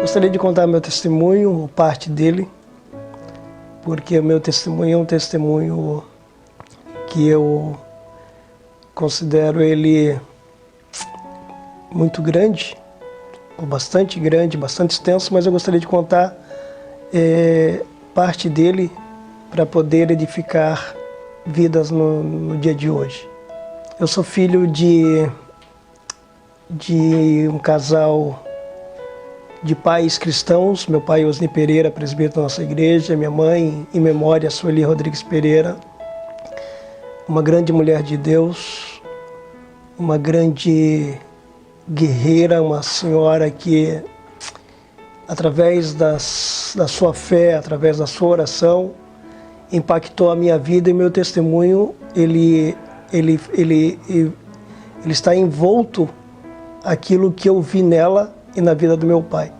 Gostaria de contar meu testemunho, parte dele, porque o meu testemunho é um testemunho que eu considero ele muito grande, ou bastante grande, bastante extenso, mas eu gostaria de contar parte dele para poder edificar vidas no dia de hoje. Eu sou filho de um casal de pais cristãos. Meu pai, Osni Pereira, presbítero da nossa igreja. Minha mãe, em memória, Sueli Rodrigues Pereira. Uma grande mulher de Deus, uma grande guerreira, uma senhora que, através da sua fé, através da sua oração, impactou a minha vida, e meu testemunho, ele está envolto aquilo que eu vi nela e na vida do meu pai.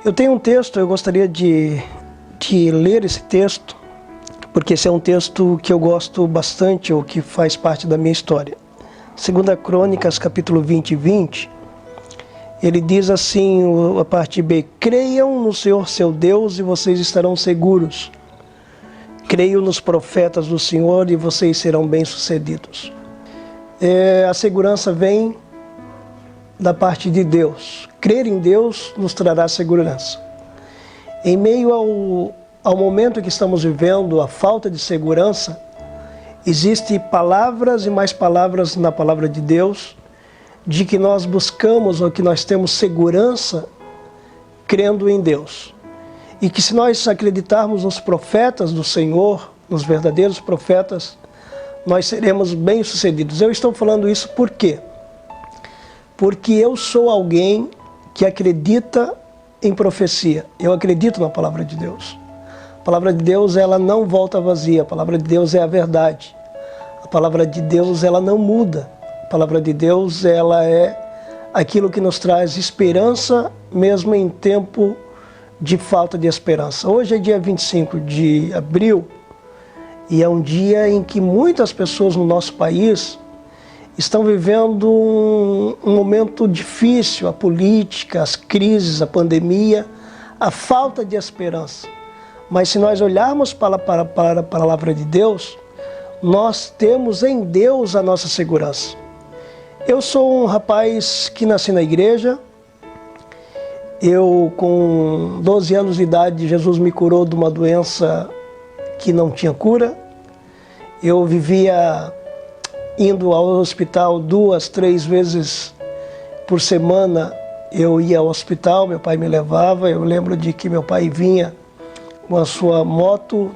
Eu tenho um texto, eu gostaria de ler esse texto, porque esse é um texto que eu gosto bastante, ou que faz parte da minha história. 2 Crônicas, capítulo 20, ele diz assim, a parte B: creiam no Senhor seu Deus e vocês estarão seguros. Creiam nos profetas do Senhor e vocês serão bem-sucedidos. A segurança vem da parte de Deus. Crer em Deus nos trará segurança. Em meio ao momento que estamos vivendo, a falta de segurança, existem palavras e mais palavras na palavra de Deus, de que nós buscamos ou que nós temos segurança crendo em Deus. E que se nós acreditarmos nos profetas do Senhor, nos verdadeiros profetas, nós seremos bem-sucedidos. Eu estou falando isso por quê? Porque eu sou alguém que acredita em profecia. Eu acredito na palavra de Deus. A palavra de Deus, ela não volta vazia. A palavra de Deus é a verdade. A palavra de Deus, ela não muda. A palavra de Deus, ela é aquilo que nos traz esperança, mesmo em tempo de falta de esperança. Hoje é dia 25 de abril, e é um dia em que muitas pessoas no nosso país estão vivendo um momento difícil, a política, as crises, a pandemia, a falta de esperança. Mas se nós olharmos para a palavra de Deus, nós temos em Deus a nossa segurança. Eu sou um rapaz que nasci na igreja. Eu, com 12 anos de idade, Jesus me curou de uma doença que não tinha cura. Eu vivia indo ao hospital 2, 3 vezes por semana. Eu ia ao hospital, meu pai me levava. Eu lembro de que meu pai vinha com a sua moto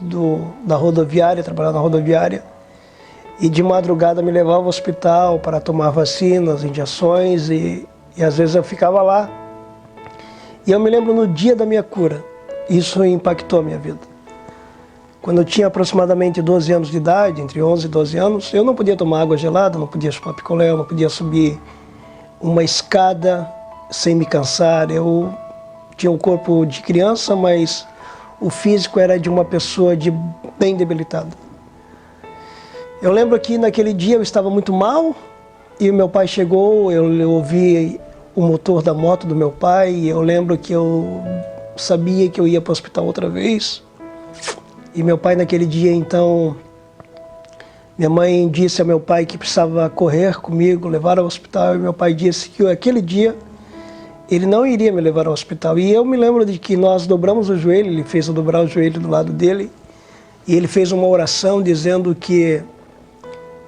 da rodoviária, trabalhar na rodoviária, e de madrugada me levava ao hospital para tomar vacinas, injeções, e às vezes eu ficava lá. E eu me lembro no dia da minha cura, isso impactou a minha vida. Quando eu tinha aproximadamente 12 anos de idade, entre 11 e 12 anos, eu não podia tomar água gelada, não podia chupar picolé, eu não podia subir uma escada sem me cansar. Eu tinha um corpo de criança, mas o físico era de uma pessoa bem debilitada. Eu lembro que naquele dia eu estava muito mal, e meu pai chegou, eu ouvi o motor da moto do meu pai, e eu lembro que eu sabia que eu ia para o hospital outra vez. E meu pai naquele dia, então, minha mãe disse a meu pai que precisava correr comigo, levar ao hospital, e meu pai disse que aquele dia ele não iria me levar ao hospital. E eu me lembro de que nós dobramos o joelho, ele fez eu dobrar o joelho do lado dele, e ele fez uma oração dizendo que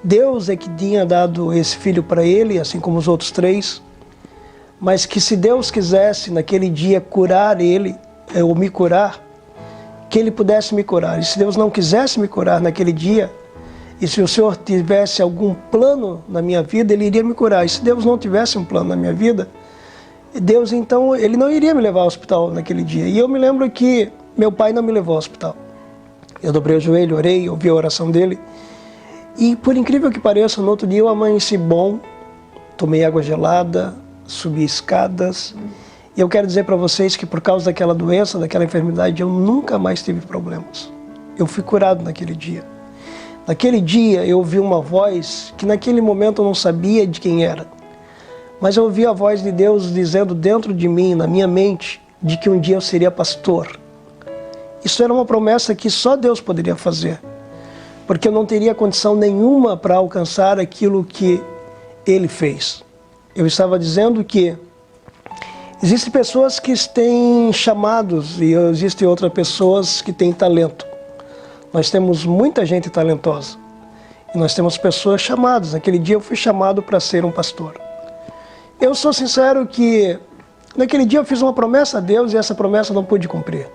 Deus é que tinha dado esse filho para ele, assim como os outros 3, mas que se Deus quisesse naquele dia curar ele, ou me curar, que ele pudesse me curar. E se Deus não quisesse me curar naquele dia, e se o Senhor tivesse algum plano na minha vida, ele iria me curar. E se Deus não tivesse um plano na minha vida, Deus então, ele não iria me levar ao hospital naquele dia. E eu me lembro que meu pai não me levou ao hospital. Eu dobrei o joelho, orei, ouvi a oração dele, e por incrível que pareça, no outro dia eu amanheci bom, tomei água gelada, subi escadas. E eu quero dizer para vocês que por causa daquela doença, daquela enfermidade, eu nunca mais tive problemas. Eu fui curado naquele dia. Naquele dia eu ouvi uma voz que naquele momento eu não sabia de quem era. Mas eu ouvi a voz de Deus dizendo dentro de mim, na minha mente, de que um dia eu seria pastor. Isso era uma promessa que só Deus poderia fazer, porque eu não teria condição nenhuma para alcançar aquilo que Ele fez. Eu estava dizendo que existem pessoas que têm chamados e existem outras pessoas que têm talento. Nós temos muita gente talentosa e nós temos pessoas chamadas. Naquele dia eu fui chamado para ser um pastor. Eu sou sincero que naquele dia eu fiz uma promessa a Deus e essa promessa não pude cumprir.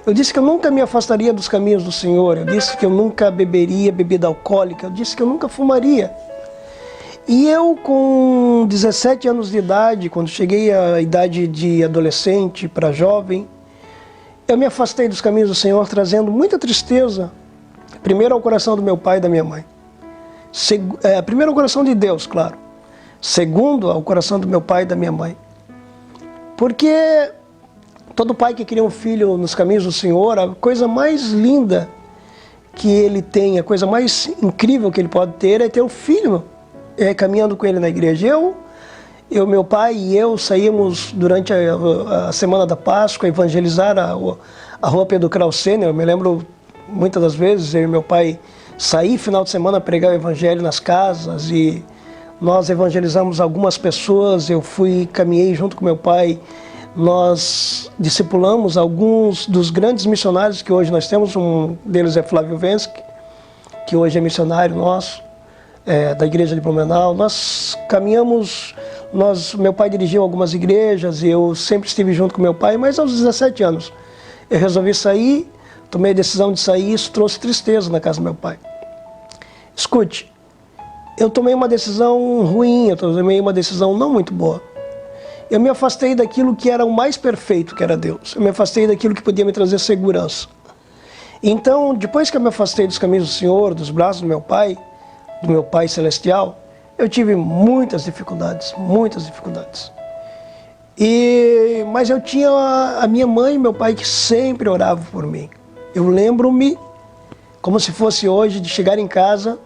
Eu disse que eu nunca me afastaria dos caminhos do Senhor, eu disse que eu nunca beberia bebida alcoólica, eu disse que eu nunca fumaria. E eu, com 17 anos de idade, quando cheguei à idade de adolescente para jovem, eu me afastei dos caminhos do Senhor, trazendo muita tristeza, primeiro ao coração do meu pai e da minha mãe. Primeiro ao coração de Deus, claro. Segundo ao coração do meu pai e da minha mãe. Porque todo pai que cria um filho nos caminhos do Senhor, a coisa mais linda que ele tem, a coisa mais incrível que ele pode ter é ter um filho caminhando com ele na igreja. Meu pai e eu saímos durante a semana da Páscoa a evangelizar a rua Pedro Kraus Sênior. Eu me lembro muitas das vezes eu e meu pai sair final de semana a pregar o evangelho nas casas e nós evangelizamos algumas pessoas. Eu caminhei junto com meu pai. Nós discipulamos alguns dos grandes missionários que hoje nós temos. Um deles é Flávio Vensky, que hoje é missionário nosso, da igreja de Blumenau. Nós caminhamos, meu pai dirigiu algumas igrejas e eu sempre estive junto com meu pai, mas aos 17 anos eu resolvi sair, tomei a decisão de sair e isso trouxe tristeza na casa do meu pai. Escute, eu tomei uma decisão ruim, eu tomei uma decisão não muito boa. Eu me afastei daquilo que era o mais perfeito, que era Deus. Eu me afastei daquilo que podia me trazer segurança. Então, depois que eu me afastei dos caminhos do Senhor, dos braços do meu Pai Celestial, eu tive muitas dificuldades, muitas dificuldades. Mas eu tinha a minha mãe e meu pai que sempre oravam por mim. Eu lembro-me, como se fosse hoje, de chegar em casa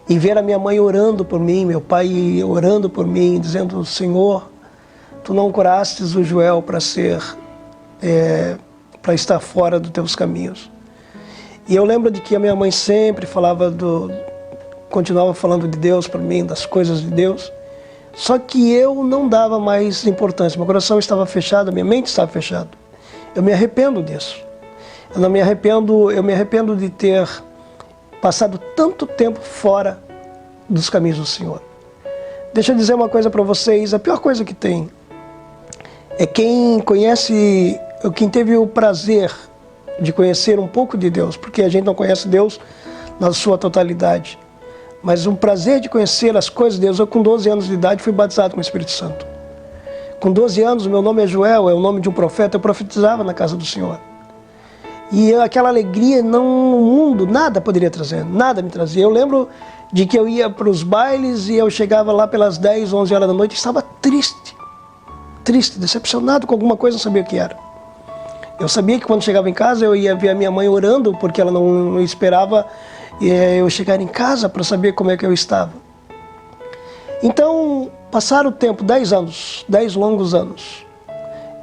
e ver a minha mãe orando por mim, meu pai orando por mim, dizendo: Senhor, Tu não curastes o Joel para estar fora dos Teus caminhos. E eu lembro de que a minha mãe sempre continuava falando de Deus para mim, das coisas de Deus. Só que eu não dava mais importância, meu coração estava fechado, minha mente estava fechada. Eu me arrependo disso. Eu me arrependo de ter passado tanto tempo fora dos caminhos do Senhor. Deixa eu dizer uma coisa para vocês, a pior coisa que tem é quem teve o prazer de conhecer um pouco de Deus, porque a gente não conhece Deus na sua totalidade, mas um prazer de conhecer as coisas de Deus. Eu, com 12 anos de idade, fui batizado com o Espírito Santo. Com 12 anos, meu nome é Joel, é o nome de um profeta, eu profetizava na casa do Senhor. E aquela alegria, no mundo, nada poderia trazer, nada me trazia. Eu lembro de que eu ia para os bailes e eu chegava lá pelas 10, 11 horas da noite e estava triste, decepcionado com alguma coisa, não sabia o que era. Eu sabia que quando chegava em casa eu ia ver a minha mãe orando, porque ela não esperava eu chegar em casa para saber como é que eu estava. Então, passaram o tempo, 10 anos, 10 longos anos,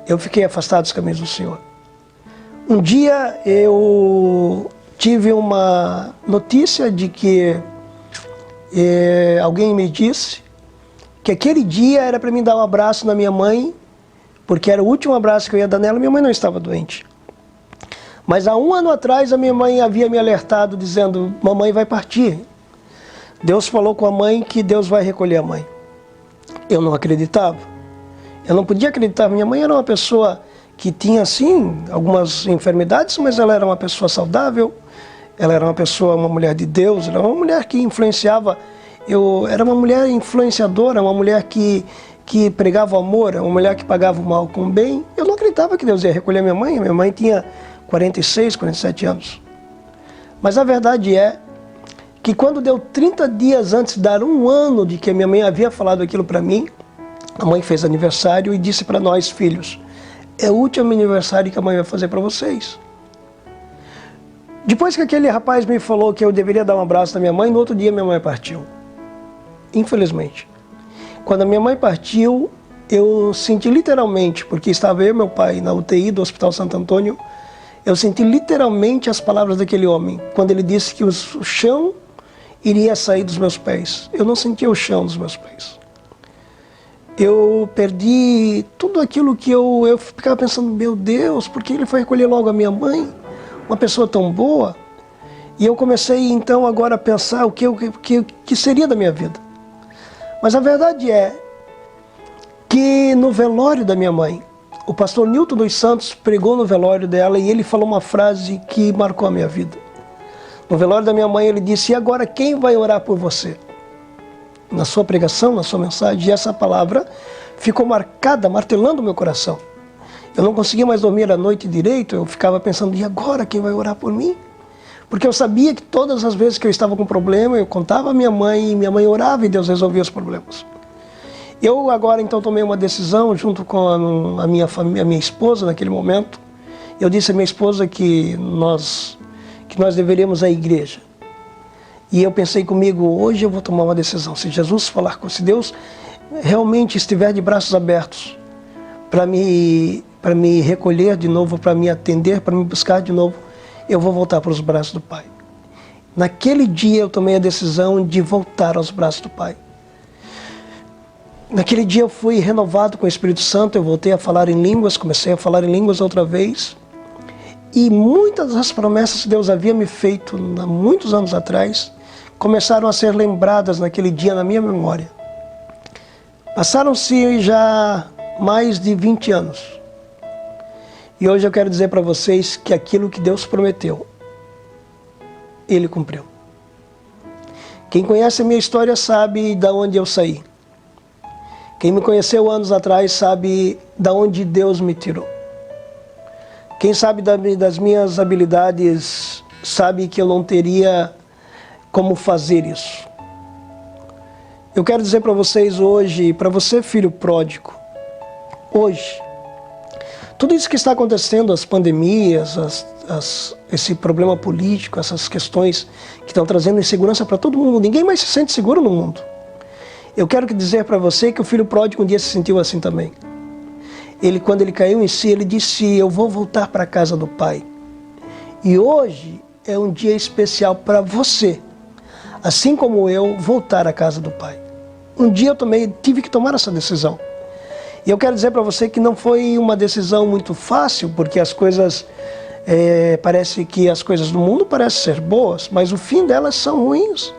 eu fiquei afastado dos caminhos do Senhor. Um dia eu tive uma notícia de que alguém me disse que aquele dia era para mim dar um abraço na minha mãe, porque era o último abraço que eu ia dar nela. Minha mãe não estava doente. Mas há um ano atrás a minha mãe havia me alertado dizendo: mamãe vai partir. Deus falou com a mãe que Deus vai recolher a mãe. Eu não acreditava. Eu não podia acreditar. Minha mãe era uma pessoa que tinha, sim, algumas enfermidades, mas ela era uma pessoa saudável. Ela era uma mulher de Deus, ela era uma mulher que influenciava. Era uma mulher influenciadora, uma mulher que pregava o amor, uma mulher que pagava o mal com o bem. Eu não acreditava que Deus ia recolher minha mãe. Minha mãe tinha 46, 47 anos. Mas a verdade é que quando deu 30 dias antes de dar um ano de que a minha mãe havia falado aquilo para mim, a mãe fez aniversário e disse para nós, filhos: é o último aniversário que a mãe vai fazer para vocês. Depois que aquele rapaz me falou que eu deveria dar um abraço na minha mãe, no outro dia minha mãe partiu. Infelizmente. Quando a minha mãe partiu, eu senti literalmente, porque estava eu e meu pai na UTI do Hospital Santo Antônio, eu senti literalmente as palavras daquele homem, quando ele disse que o chão iria sair dos meus pés. Eu não sentia o chão dos meus pés. Eu perdi tudo aquilo que eu ficava pensando, meu Deus, por que ele foi recolher logo a minha mãe? Uma pessoa tão boa. E eu comecei então agora a pensar o que seria da minha vida. Mas a verdade é que no velório da minha mãe, o pastor Nilton dos Santos pregou no velório dela e ele falou uma frase que marcou a minha vida. No velório da minha mãe ele disse, e agora quem vai orar por você? Na sua pregação, na sua mensagem, e essa palavra ficou marcada, martelando o meu coração. Eu não conseguia mais dormir à noite direito, eu ficava pensando, e agora quem vai orar por mim? Porque eu sabia que todas as vezes que eu estava com problema, eu contava a minha mãe, e minha mãe orava e Deus resolvia os problemas. Eu agora então tomei uma decisão junto com a minha família, a minha esposa naquele momento. Eu disse à minha esposa que nós deveríamos ir à igreja. E eu pensei comigo, hoje eu vou tomar uma decisão. Se Jesus falar com, se Deus realmente estiver de braços abertos para me recolher de novo, para me atender, para me buscar de novo, eu vou voltar para os braços do Pai. Naquele dia eu tomei a decisão de voltar aos braços do Pai. Naquele dia eu fui renovado com o Espírito Santo, eu voltei a falar em línguas, comecei a falar em línguas outra vez. E muitas das promessas que Deus havia me feito há muitos anos atrás, começaram a ser lembradas naquele dia na minha memória. Passaram-se já mais de 20 anos. E hoje eu quero dizer para vocês que aquilo que Deus prometeu, Ele cumpriu. Quem conhece a minha história sabe de onde eu saí. Quem me conheceu anos atrás sabe de onde Deus me tirou. Quem sabe das minhas habilidades sabe que eu não teria como fazer isso. Eu quero dizer para vocês hoje, para você filho pródigo, hoje, tudo isso que está acontecendo, as pandemias, esse problema político, essas questões que estão trazendo insegurança para todo mundo, ninguém mais se sente seguro no mundo. Eu quero dizer para você que o filho pródigo um dia se sentiu assim também. Quando ele caiu em si, ele disse, eu vou voltar para a casa do Pai. E hoje é um dia especial para você, assim como eu, voltar à casa do Pai. Um dia eu também tive que tomar essa decisão. E eu quero dizer para você que não foi uma decisão muito fácil, porque as coisas, parece que as coisas do mundo parecem ser boas, mas o fim delas são ruins.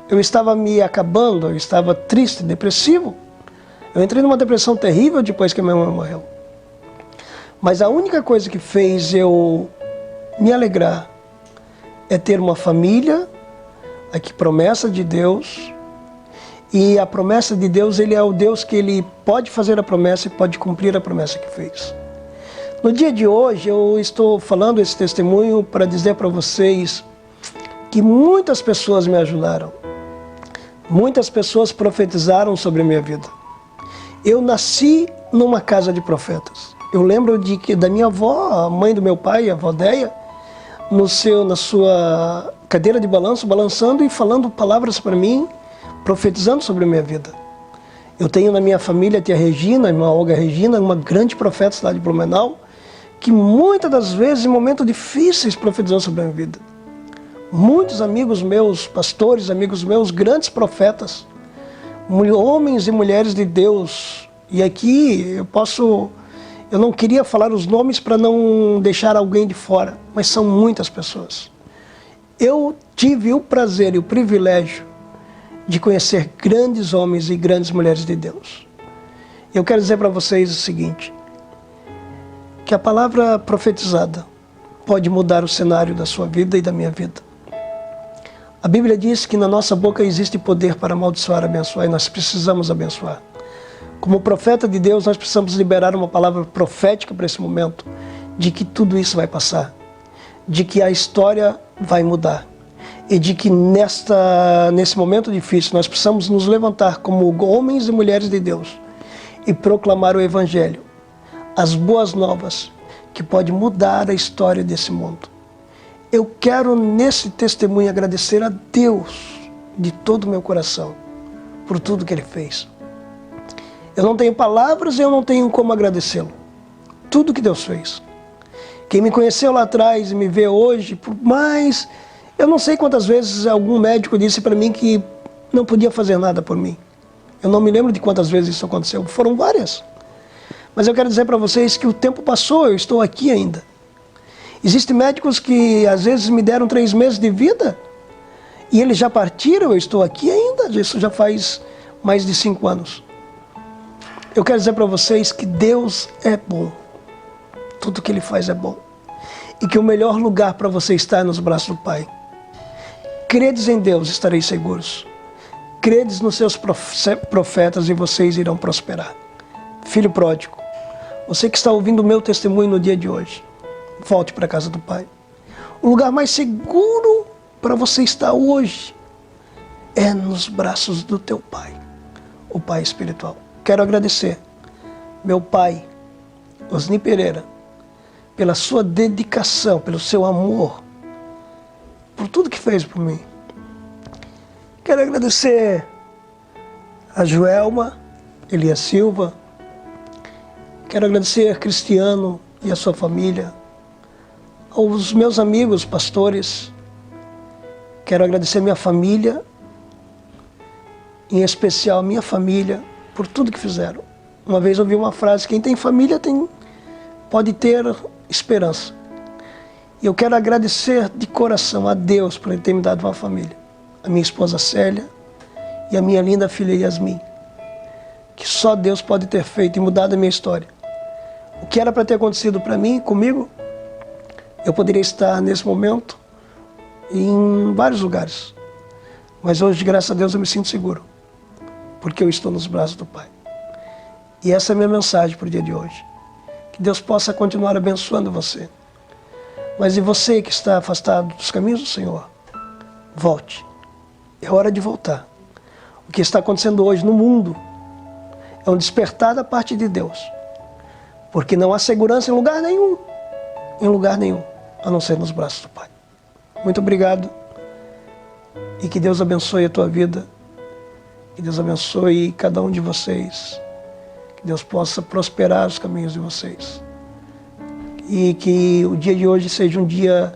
Eu estava me acabando, eu estava triste, depressivo. Eu entrei numa depressão terrível depois que a minha mãe morreu. Mas a única coisa que fez eu me alegrar é ter uma família, a promessa de Deus. E a promessa de Deus, Ele é o Deus que Ele pode fazer a promessa e pode cumprir a promessa que fez. No dia de hoje, eu estou falando esse testemunho para dizer para vocês que muitas pessoas me ajudaram. Muitas pessoas profetizaram sobre a minha vida. Eu nasci numa casa de profetas. Eu lembro da minha avó, a mãe do meu pai, a avó Deia, na sua cadeira de balanço, balançando e falando palavras para mim, profetizando sobre a minha vida. Eu tenho na minha família a tia Regina, a irmã Olga Regina, uma grande profeta da cidade de Blumenau, que muitas das vezes, em momentos difíceis, profetizou sobre a minha vida. Muitos amigos meus, pastores, amigos meus, grandes profetas, homens e mulheres de Deus. E aqui eu não queria falar os nomes para não deixar alguém de fora, mas são muitas pessoas. Eu tive o prazer e o privilégio de conhecer grandes homens e grandes mulheres de Deus. Eu quero dizer para vocês o seguinte, que a palavra profetizada pode mudar o cenário da sua vida e da minha vida. A Bíblia diz que na nossa boca existe poder para amaldiçoar, abençoar, e nós precisamos abençoar. Como profeta de Deus, nós precisamos liberar uma palavra profética para esse momento, de que tudo isso vai passar, de que a história vai mudar, e de que nesse momento difícil nós precisamos nos levantar como homens e mulheres de Deus e proclamar o Evangelho, as boas novas, que pode mudar a história desse mundo. Eu quero nesse testemunho agradecer a Deus de todo o meu coração por tudo que Ele fez. Eu não tenho palavras e eu não tenho como agradecê-lo. Tudo que Deus fez. Quem me conheceu lá atrás e me vê hoje, por mais... Eu não sei quantas vezes algum médico disse para mim que não podia fazer nada por mim. Eu não me lembro de quantas vezes isso aconteceu. Foram várias. Mas eu quero dizer para vocês que o tempo passou, eu estou aqui ainda. Existem médicos que às vezes me deram 3 meses de vida e eles já partiram, eu estou aqui ainda. Isso já faz mais de 5 anos. Eu quero dizer para vocês que Deus é bom. Tudo que Ele faz é bom. E que o melhor lugar para você estar é nos braços do Pai. Credes em Deus, estareis seguros. Credes nos seus profetas e vocês irão prosperar. Filho pródigo, você que está ouvindo o meu testemunho no dia de hoje, volte para a casa do Pai. O lugar mais seguro para você estar hoje é nos braços do teu Pai, o Pai espiritual. Quero agradecer, meu pai, Osni Pereira, pela sua dedicação, pelo seu amor, por tudo que fez por mim. Quero agradecer a Joelma, Elias Silva. Quero agradecer a Cristiano e a sua família, aos meus amigos pastores. Quero agradecer a minha família, em especial a minha família, por tudo que fizeram. Uma vez ouvi uma frase: quem tem família pode ter esperança. E eu quero agradecer de coração a Deus por Ele ter me dado uma família. A minha esposa Célia e a minha linda filha Yasmin. Que só Deus pode ter feito e mudado a minha história. O que era para ter acontecido para mim, comigo, eu poderia estar nesse momento em vários lugares. Mas hoje, graças a Deus, eu me sinto seguro. Porque eu estou nos braços do Pai. E essa é a minha mensagem para o dia de hoje. Que Deus possa continuar abençoando você. Mas e você que está afastado dos caminhos do Senhor, volte. É hora de voltar. O que está acontecendo hoje no mundo é um despertar da parte de Deus. Porque não há segurança em lugar nenhum, a não ser nos braços do Pai. Muito obrigado. E que Deus abençoe a tua vida. Que Deus abençoe cada um de vocês. Que Deus possa prosperar os caminhos de vocês. E que o dia de hoje seja um dia,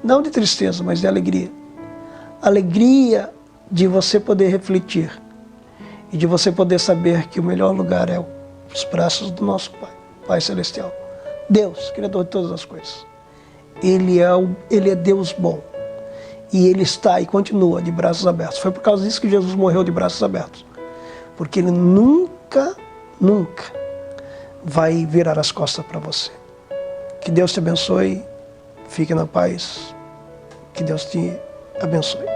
não de tristeza, mas de alegria. Alegria de você poder refletir. E de você poder saber que o melhor lugar é os braços do nosso Pai, Pai Celestial. Deus, Criador de todas as coisas. Ele é Deus bom. E Ele está e continua de braços abertos. Foi por causa disso que Jesus morreu de braços abertos. Porque Ele nunca vai virar as costas para você. Que Deus te abençoe. Fique na paz. Que Deus te abençoe.